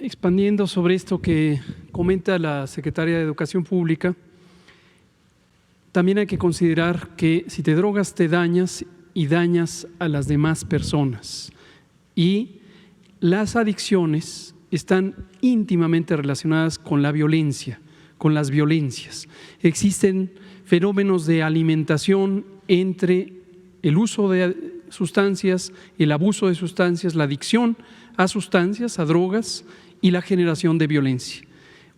Expandiendo sobre esto que comenta la Secretaria de Educación Pública, también hay que considerar que si te drogas te dañas y dañas a las demás personas. Y las adicciones están íntimamente relacionadas con la violencia, con las violencias. Existen fenómenos de alimentación entre el uso de sustancias, el abuso de sustancias, la adicción a sustancias, a drogas y la generación de violencia.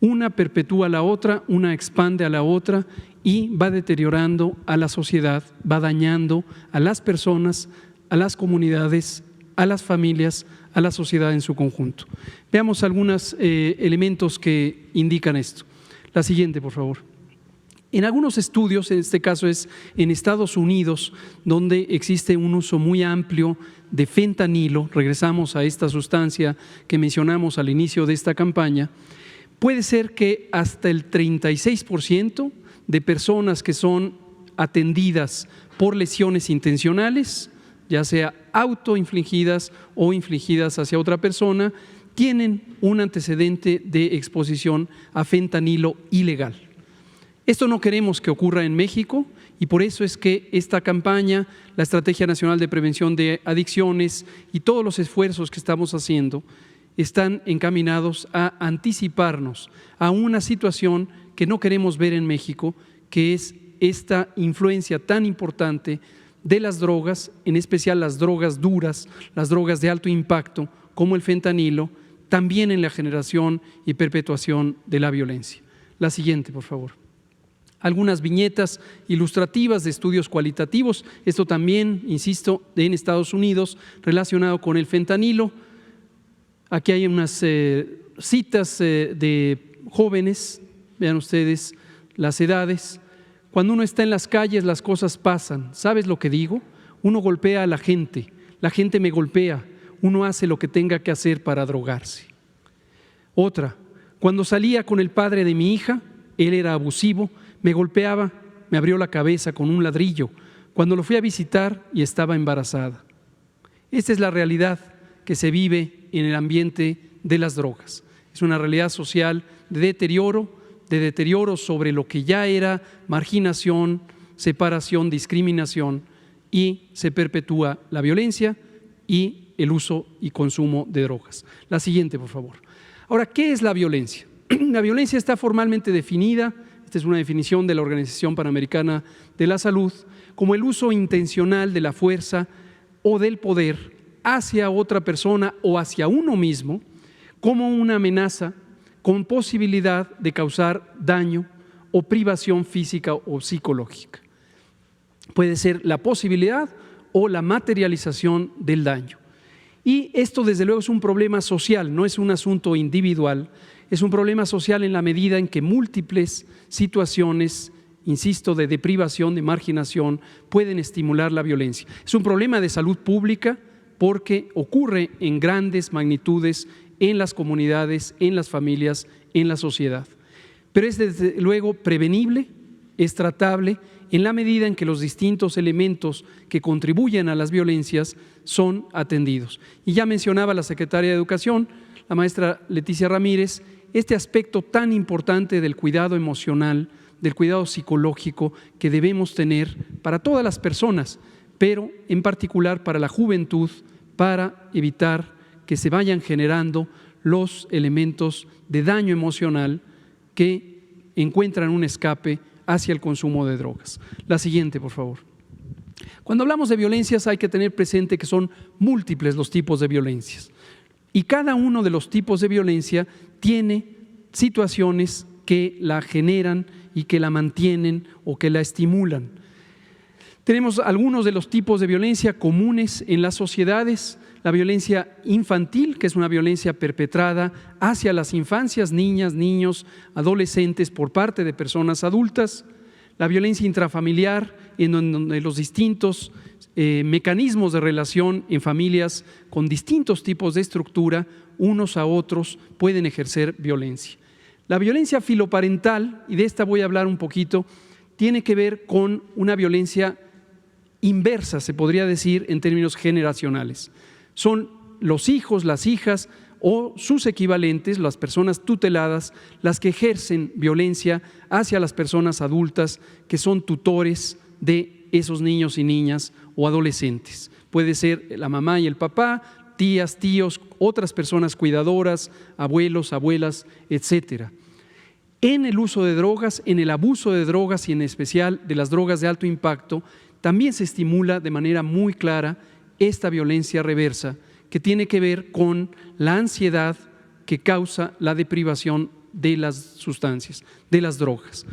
Una perpetúa a la otra, una expande a la otra y va deteriorando a la sociedad, va dañando a las personas, a las comunidades, a las familias, a la sociedad en su conjunto. Veamos algunos elementos que indican esto. La siguiente, por favor. En algunos estudios, en este caso es en Estados Unidos, donde existe un uso muy amplio de fentanilo, regresamos a esta sustancia que mencionamos al inicio de esta campaña, puede ser que hasta el 36% de personas que son atendidas por lesiones intencionales, ya sea autoinfligidas o infligidas hacia otra persona, tienen un antecedente de exposición a fentanilo ilegal. Esto no queremos que ocurra en México y por eso es que esta campaña, la Estrategia Nacional de Prevención de Adicciones y todos los esfuerzos que estamos haciendo están encaminados a anticiparnos a una situación que no queremos ver en México, que es esta influencia tan importante de las drogas, en especial las drogas duras, las drogas de alto impacto, como el fentanilo, también en la generación y perpetuación de la violencia. La siguiente, por favor. Algunas viñetas ilustrativas de estudios cualitativos, esto también, insisto, en Estados Unidos, relacionado con el fentanilo. Aquí hay unas citas de jóvenes, vean ustedes las edades. Cuando uno está en las calles, las cosas pasan. ¿Sabes lo que digo? Uno golpea a la gente me golpea, uno hace lo que tenga que hacer para drogarse. Otra, cuando salía con el padre de mi hija, él era abusivo, me golpeaba, me abrió la cabeza con un ladrillo cuando lo fui a visitar y estaba embarazada. Esta es la realidad que se vive en el ambiente de las drogas. Es una realidad social de deterioro sobre lo que ya era marginación, separación, discriminación, y se perpetúa la violencia y el uso y consumo de drogas. La siguiente, por favor. Ahora, ¿qué es la violencia? La violencia está formalmente definida, esta es una definición de la Organización Panamericana de la Salud, como el uso intencional de la fuerza o del poder hacia otra persona o hacia uno mismo como una amenaza con posibilidad de causar daño o privación física o psicológica. Puede ser la posibilidad o la materialización del daño. Y esto desde luego es un problema social, no es un asunto individual, es un problema social en la medida en que múltiples situaciones, insisto, de deprivación, de marginación, pueden estimular la violencia. Es un problema de salud pública porque ocurre en grandes magnitudes en las comunidades, en las familias, en la sociedad. Pero es desde luego prevenible, es tratable en la medida en que los distintos elementos que contribuyen a las violencias son atendidos. Y ya mencionaba la Secretaria de Educación, la maestra Leticia Ramírez, este aspecto tan importante del cuidado emocional, del cuidado psicológico que debemos tener para todas las personas, pero en particular para la juventud, para evitar que se vayan generando los elementos de daño emocional que encuentran un escape hacia el consumo de drogas. La siguiente, por favor. Cuando hablamos de violencias hay que tener presente que son múltiples los tipos de violencias y cada uno de los tipos de violencia tiene situaciones que la generan y que la mantienen o que la estimulan. Tenemos algunos de los tipos de violencia comunes en las sociedades, la violencia infantil, que es una violencia perpetrada hacia las infancias, niñas, niños, adolescentes por parte de personas adultas, la violencia intrafamiliar, en donde los distintos mecanismos de relación en familias con distintos tipos de estructura, unos a otros, pueden ejercer violencia. La violencia filoparental, y de esta voy a hablar un poquito, tiene que ver con una violencia inversa, se podría decir en términos generacionales. Son los hijos, las hijas o sus equivalentes, las personas tuteladas, las que ejercen violencia hacia las personas adultas que son tutores de esos niños y niñas o adolescentes. Puede ser la mamá y el papá, tías, tíos, otras personas cuidadoras, abuelos, abuelas, etcétera. En el uso de drogas, en el abuso de drogas y en especial de las drogas de alto impacto, también se estimula de manera muy clara esta violencia reversa que tiene que ver con la ansiedad que causa la deprivación de las sustancias, de las drogas.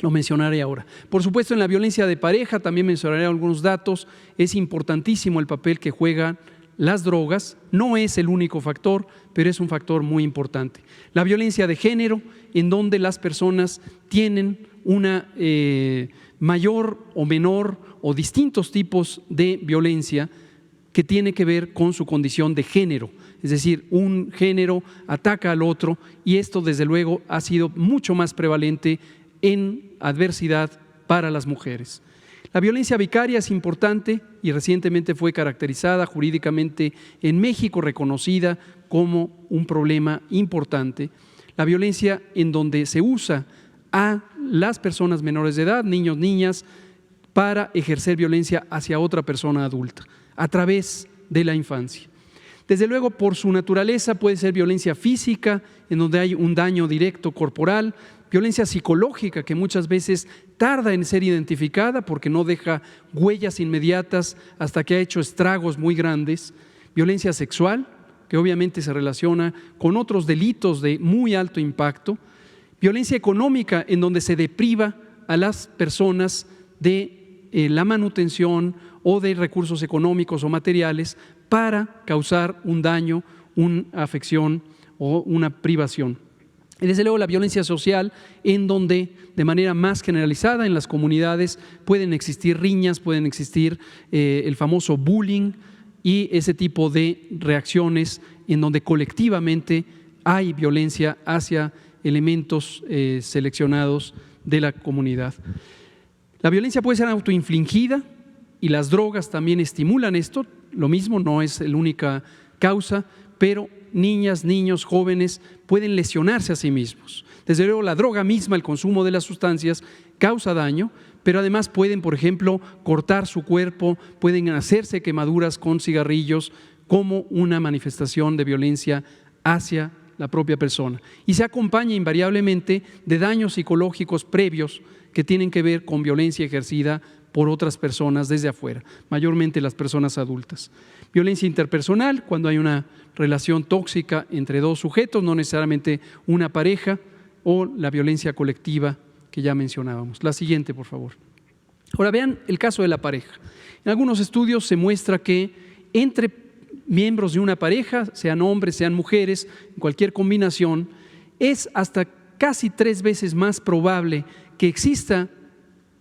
Lo mencionaré ahora. Por supuesto, en la violencia de pareja también mencionaré algunos datos. Es importantísimo el papel que juegan las drogas. No es el único factor, pero es un factor muy importante. La violencia de género, en donde las personas tienen una mayor o menor o distintos tipos de violencia que tiene que ver con su condición de género. Es decir, un género ataca al otro y esto desde luego ha sido mucho más prevalente en adversidad para las mujeres. La violencia vicaria es importante y recientemente fue caracterizada jurídicamente en México, reconocida como un problema importante. La violencia en donde se usa a las personas menores de edad, niños, niñas, para ejercer violencia hacia otra persona adulta, a través de la infancia. Desde luego, por su naturaleza puede ser violencia física, en donde hay un daño directo corporal, violencia psicológica, que muchas veces tarda en ser identificada porque no deja huellas inmediatas hasta que ha hecho estragos muy grandes, violencia sexual, que obviamente se relaciona con otros delitos de muy alto impacto, violencia económica, en donde se depriva a las personas de la manutención o de recursos económicos o materiales para causar un daño, una afección o una privación. Y desde luego la violencia social, en donde de manera más generalizada en las comunidades pueden existir riñas, pueden existir el famoso bullying y ese tipo de reacciones en donde colectivamente hay violencia hacia elementos seleccionados de la comunidad. La violencia puede ser autoinfligida y las drogas también estimulan esto. Lo mismo, no es la única causa, pero niñas, niños, jóvenes pueden lesionarse a sí mismos. Desde luego la droga misma, el consumo de las sustancias causa daño, pero además pueden, por ejemplo, cortar su cuerpo, pueden hacerse quemaduras con cigarrillos como una manifestación de violencia hacia la propia persona. Y se acompaña invariablemente de daños psicológicos previos que tienen que ver con violencia ejercida por otras personas desde afuera, mayormente las personas adultas. Violencia interpersonal, cuando hay una relación tóxica entre dos sujetos, no necesariamente una pareja, o la violencia colectiva que ya mencionábamos. La siguiente, por favor. Ahora vean el caso de la pareja. En algunos estudios se muestra que entre miembros de una pareja, sean hombres, sean mujeres, en cualquier combinación, es hasta casi 3 veces más probable que exista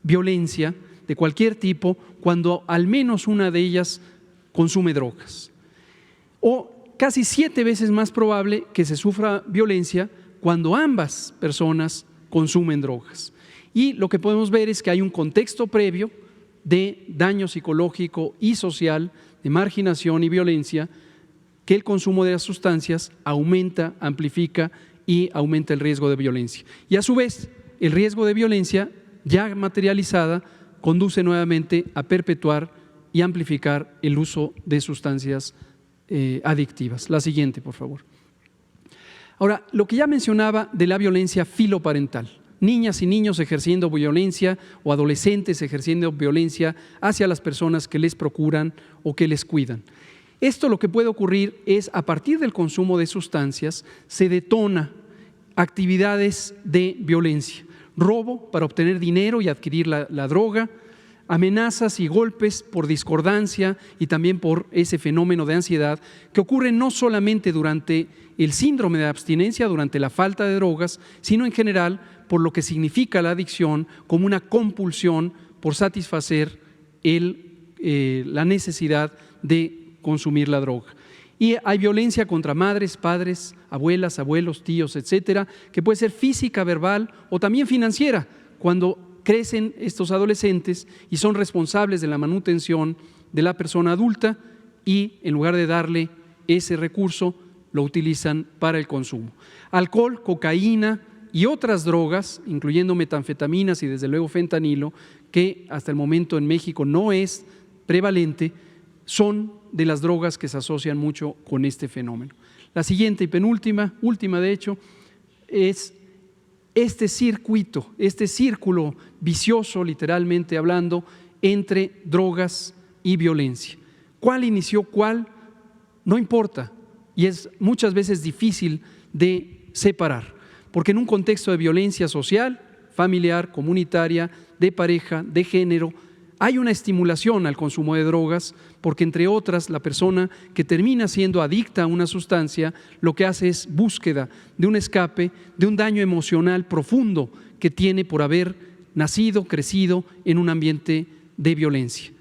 violencia de cualquier tipo cuando al menos una de ellas consume drogas. O casi 7 veces más probable que se sufra violencia cuando ambas personas consumen drogas. Y lo que podemos ver es que hay un contexto previo de daño psicológico y social, de marginación y violencia, que el consumo de las sustancias aumenta, amplifica y aumenta el riesgo de violencia. Y a su vez, el riesgo de violencia ya materializada conduce nuevamente a perpetuar y amplificar el uso de sustancias adictivas. La siguiente, por favor. Ahora, lo que ya mencionaba de la violencia filoparental, niñas y niños ejerciendo violencia o adolescentes ejerciendo violencia hacia las personas que les procuran o que les cuidan. Esto lo que puede ocurrir es, a partir del consumo de sustancias, se detona actividades de violencia, robo para obtener dinero y adquirir la droga, amenazas y golpes por discordancia y también por ese fenómeno de ansiedad que ocurre no solamente durante el síndrome de abstinencia, durante la falta de drogas, sino en general por lo que significa la adicción como una compulsión por satisfacer la necesidad de consumir la droga. Y hay violencia contra madres, padres, abuelas, abuelos, tíos, etcétera, que puede ser física, verbal o también financiera, cuando crecen estos adolescentes y son responsables de la manutención de la persona adulta y en lugar de darle ese recurso, lo utilizan para el consumo. Alcohol, cocaína y otras drogas, incluyendo metanfetaminas y desde luego fentanilo, que hasta el momento en México no es prevalente, son de las drogas que se asocian mucho con este fenómeno. La siguiente y penúltima, última de hecho, es este circuito, este círculo vicioso, literalmente hablando, entre drogas y violencia. ¿Cuál inició cuál? No importa, y es muchas veces difícil de separar, porque en un contexto de violencia social, familiar, comunitaria, de pareja, de género, hay una estimulación al consumo de drogas, porque entre otras la persona que termina siendo adicta a una sustancia lo que hace es búsqueda de un escape, de un daño emocional profundo que tiene por haber nacido, crecido en un ambiente de violencia.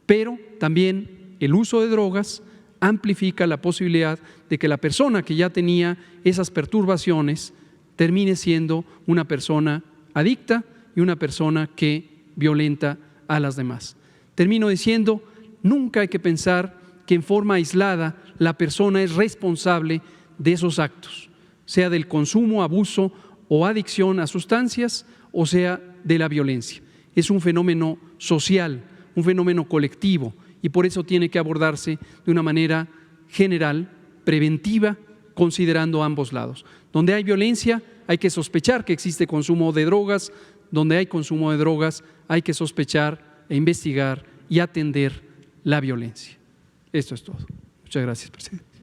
Pero también el uso de drogas amplifica la posibilidad de que la persona que ya tenía esas perturbaciones termine siendo una persona adicta y una persona que violenta a las demás. Termino diciendo, nunca hay que pensar que en forma aislada la persona es responsable de esos actos, sea del consumo, abuso o adicción a sustancias, o sea de la violencia. Es un fenómeno social, un fenómeno colectivo, y por eso tiene que abordarse de una manera general, preventiva, considerando ambos lados. Donde hay violencia, hay que sospechar que existe consumo de drogas. Donde hay consumo de drogas, hay que sospechar e investigar y atender la violencia. Esto es todo. Muchas gracias, presidente.